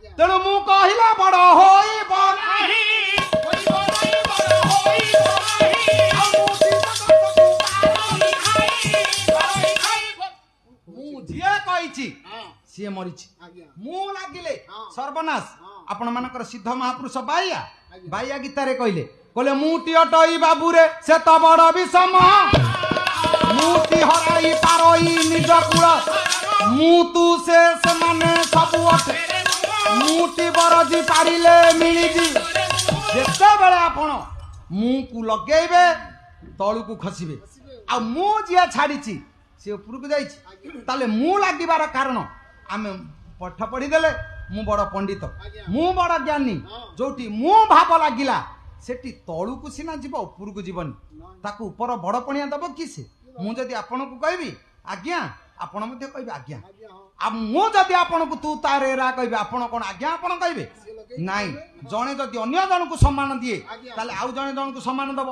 तेणु मु कहला बड़ होइब नाही सी मरी मु लगिले सर्वनाश आपण मानकर सिद्ध महापुरुष बाइया बाइया गीतारे कहले कहले मुटी अटई बाबूरे से तो बड़ विषम मुटी हराई पारई निज कुल मु तू से माने सब अटे मुटी बरजी पारिले मिलिजी जेते बेले आपण मु को लगेबे तळु को खसिबे आ मु जिया छाड़ीची से ऊपर को जाइछि ताले मु लागिबार कारण आमे पाठ पढ़ी देले मु बड़ पंडित मु बड़ ज्ञानी जोटी मु भाव लागिला सेठी तळु को सिना जीव ऊपर को जीवनी ताकू ऊपर बड़ पणिया दब कि से मु जदी आपन को कहबी आज्ञा आपण मध्ये कहबी आज्ञा आ मु जदी आपन को तू तारे रा कहबी आपण कोन आज्ञा आपण कहबे नाइ जणे जदी अन्य जन को सम्मान दिए ताले आउ जणे जन को सम्मान दबो